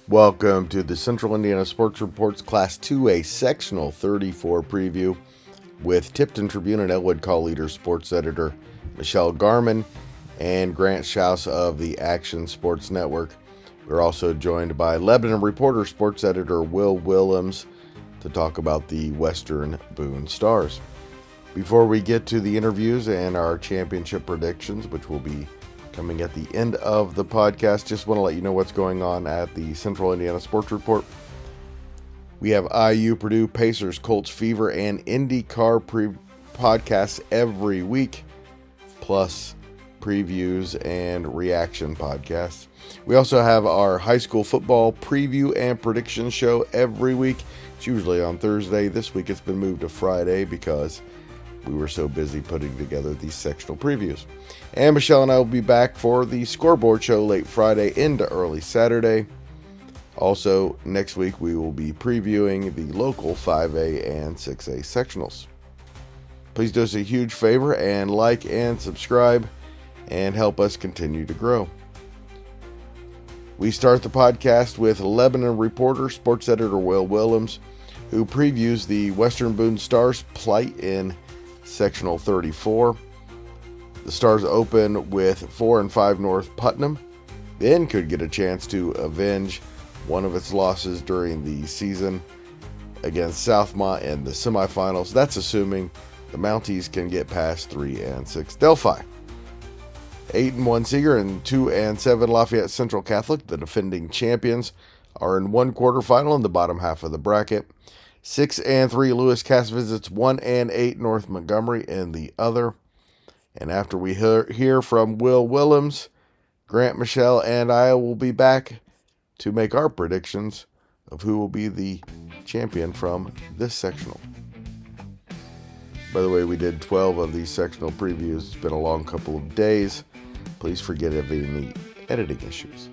Welcome to the Central Indiana Sports Report's Class 2A Sectional 34 preview with Tipton Tribune and Elwood Call Leader Sports Editor Michelle Garmon and Grant Shouse of the Action Sports Network. We're also joined by Lebanon Reporter Sports Editor Will Willems to talk about the Western Boone Stars. Before we get to the interviews and our championship predictions, which will be coming at the end of the podcast, just want to let you know what's going on at the Central Indiana Sports Report. We have IU, Purdue, Pacers, Colts, Fever, and IndyCar podcasts every week, plus previews and reaction podcasts. We also have our high school football preview and prediction show every week. It's usually on Thursday. This week it's been moved to Friday because we were so busy putting together these sectional previews. And Michelle and I will be back for the scoreboard show late Friday into early Saturday. Also, next week we will be previewing the local 5A and 6A sectionals. Please do us a huge favor and like and subscribe and help us continue to grow. We start the podcast with Lebanon Reporter Sports Editor Will Willems, who previews the Western Boone Stars' plight in Sectional 34. The Stars open with 4-5 North Putnam, then could get a chance to avenge one of its losses during the season against Southmont in the semifinals. That's assuming the Mounties can get past 3-6 Delphi. 8-1 Seeger and 2-7 Lafayette Central Catholic, the defending champions, are in one quarterfinal in the bottom half of the bracket. 6-3 Lewis Cass visits 1-8 North Montgomery in the other. And after we hear from Will Willems, Grant, Michelle, and I will be back to make our predictions of who will be the champion from this sectional. By the way, we did 12 of these sectional previews. It's been a long couple of days. Please forgive any editing issues.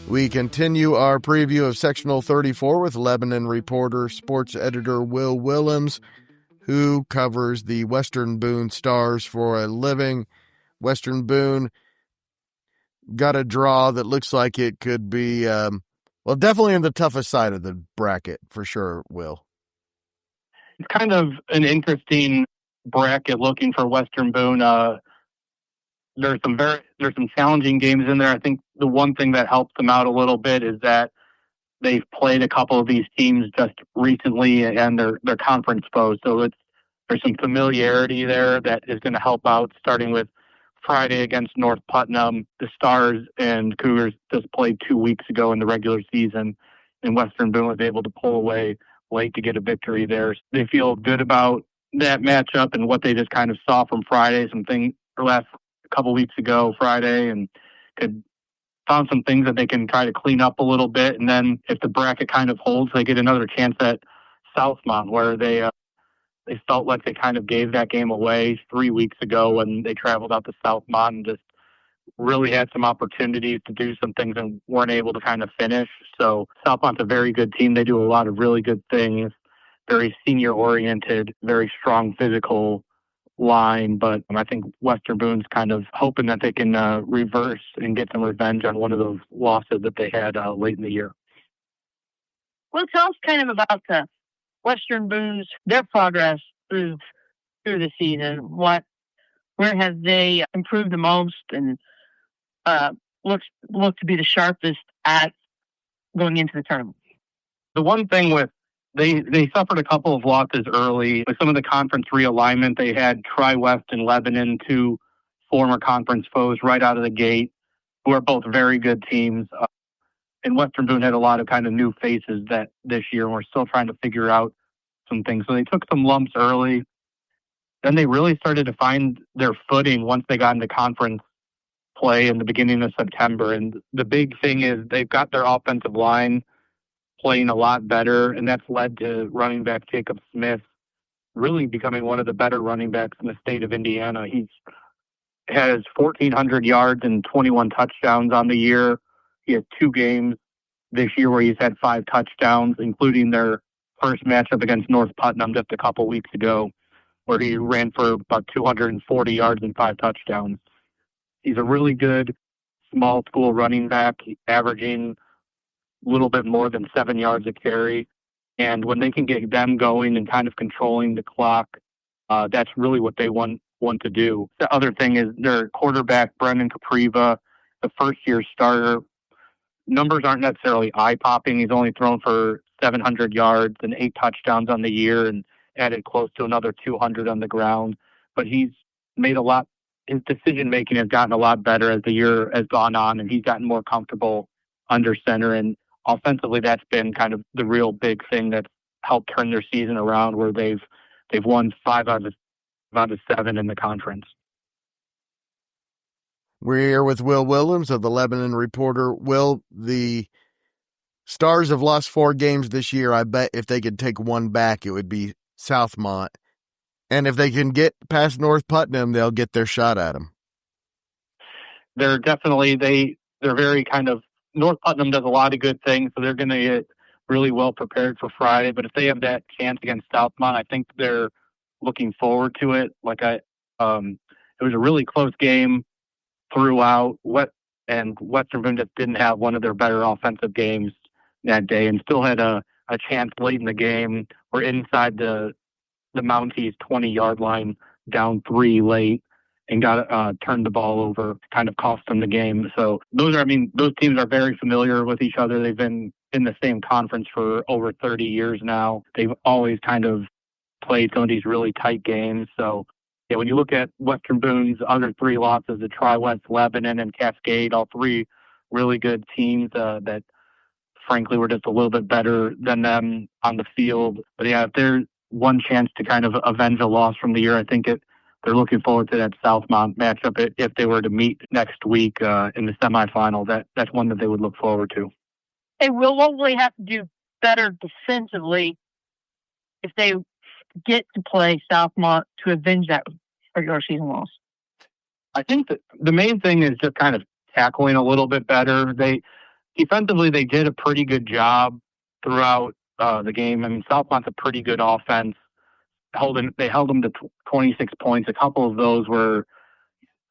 We continue our preview of Sectional 34 with Lebanon Reporter Sports Editor Will Willems, who covers the Western Boone Stars for a living. Western Boone got a draw that looks like it could be, definitely in the toughest side of the bracket, for sure, Will. It's kind of an interesting bracket looking for Western Boone. There's some challenging games in there. I think the one thing that helps them out a little bit is that they've played a couple of these teams just recently and they're conference foes. So there's some familiarity there that is going to help out, starting with Friday against North Putnam. The Stars and Cougars just played 2 weeks ago in the regular season, and Western Boone was able to pull away late to get a victory there. They feel good about that matchup and what they just kind of saw from Friday, last couple weeks ago Friday, and found some things that they can try to clean up a little bit. And then if the bracket kind of holds, they get another chance at Southmont, where they felt like they kind of gave that game away 3 weeks ago when they traveled out to Southmont and just really had some opportunities to do some things and weren't able to kind of finish. So Southmont's a very good team. They do a lot of really good things, very senior oriented, very strong physical line. But I think Western Boone's kind of hoping that they can reverse and get some revenge on one of those losses that they had late in the year. Well, tell us kind of about Western Boone's, their progress through the season. Where have they improved the most and look to be the sharpest at going into the tournament? The one thing with they suffered a couple of losses early with some of the conference realignment. They had Tri-West and Lebanon, two former conference foes, right out of the gate, who are both very good teams. And Western Boone had a lot of kind of new faces that this year, and we're still trying to figure out some things. So they took some lumps early. Then they really started to find their footing once they got into conference play in the beginning of September. And the big thing is they've got their offensive line playing a lot better, and that's led to running back Jacob Smith really becoming one of the better running backs in the state of Indiana. He has 1,400 yards and 21 touchdowns on the year. He has 2 games this year where he's had 5 touchdowns, including their first matchup against North Putnam just a couple weeks ago, where he ran for about 240 yards and 5 touchdowns. He's a really good small school running back, averaging a little bit more than 7 yards a carry. And when they can get them going and kind of controlling the clock, that's really what they want to do. The other thing is their quarterback, Brendan Capriva, the first-year starter. Numbers aren't necessarily eye-popping. He's only thrown for 700 yards and 8 touchdowns on the year and added close to another 200 on the ground. But he's made a lot. His decision-making has gotten a lot better as the year has gone on, and he's gotten more comfortable under center. And offensively, that's been kind of the real big thing that's helped turn their season around, where they've won 5 out of 7 in the conference. We're here with Will Willems of the Lebanon Reporter. Will, the Stars have lost 4 games this year. I bet if they could take one back, it would be Southmont. And if they can get past North Putnam, they'll get their shot at them. They're definitely, they're very kind of, North Putnam does a lot of good things, so they're going to get really well prepared for Friday. But if they have that chance against Southmont, I think they're looking forward to it. It was a really close game throughout, and Western Boone just didn't have one of their better offensive games that day, and still had a chance late in the game. We're inside the Mounties 20-yard line, down 3 late, and got turned the ball over, kind of cost them the game. So those teams are very familiar with each other. They've been in the same conference for over 30 years now. They've always kind of played some of these really tight games. So yeah, when you look at Western Boone's other 3 losses, the Tri-West, Lebanon, and Cascade, all 3 really good teams that frankly were just a little bit better than them on the field. But yeah, if there's one chance to kind of avenge a loss from the year, I think they're looking forward to that Southmont matchup. If they were to meet next week in the semifinal, that's one that they would look forward to. They will probably have to do better defensively if they get to play Southmont to avenge that regular season loss. I think that the main thing is just kind of tackling a little bit better. Defensively, they did a pretty good job throughout the game. I mean, Southmont's a pretty good offense. They held them to 26 points. A couple of those were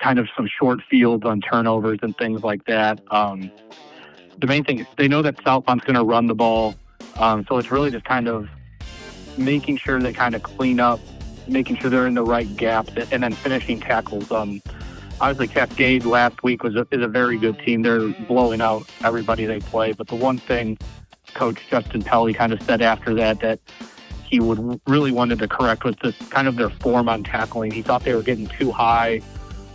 kind of some short fields on turnovers and things like that. The main thing is they know that Southmont's going to run the ball. So it's really just kind of making sure they kind of clean up, making sure they're in the right gaps, and then finishing tackles. Obviously, Cascade last week is a very good team. They're blowing out everybody they play. But the one thing Coach Justin Pelley kind of said after that he would really wanted to correct was just kind of their form on tackling. He thought they were getting too high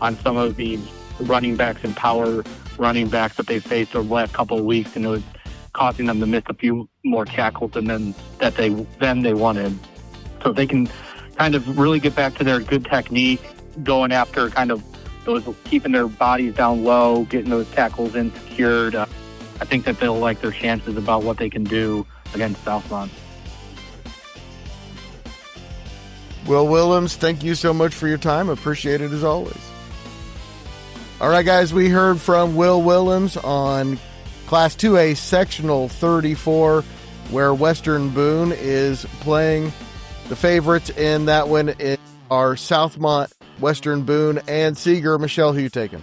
on some of these running backs and power running backs that they faced over the last couple of weeks, and it was causing them to miss a few more tackles than they wanted. So if they can kind of really get back to their good technique, going after kind of those, keeping their bodies down low, getting those tackles in secured, I think that they'll like their chances about what they can do against Southmont. Will Willems, thank you so much for your time. Appreciate it as always. All right, guys, we heard from Will Willems on Class 2A Sectional 34, where Western Boone is playing. The favorites in that one are Southmont, Western Boone, and Seeger. Michelle, who you taking?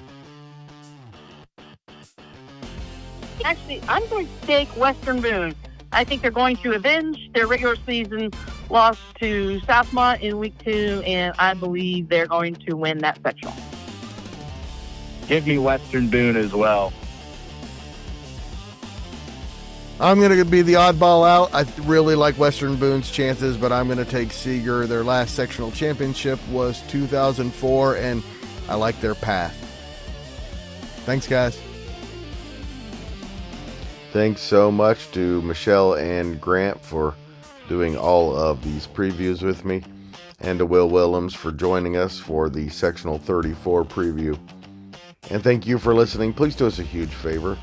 Actually, I'm going to take Western Boone. I think they're going to avenge their regular season loss to Southmont in week 2, and I believe they're going to win that sectional. Give me Western Boone as well. I'm going to be the oddball out. I really like Western Boone's chances, but I'm going to take Seeger. Their last sectional championship was 2004, and I like their path. Thanks, guys. Thanks so much to Michelle and Grant for doing all of these previews with me, and to Will Willems for joining us for the Sectional 34 preview. And thank you for listening. Please do us a huge favor.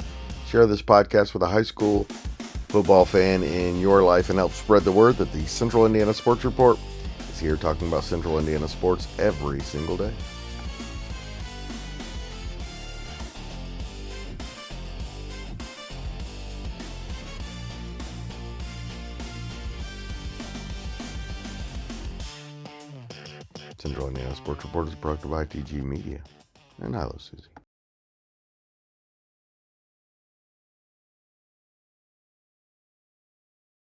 Share this podcast with a high school football fan in your life and help spread the word that the Central Indiana Sports Report is here talking about Central Indiana sports every single day. Central Indiana Sports Report is brought to you by TG Media and Hilo Susie.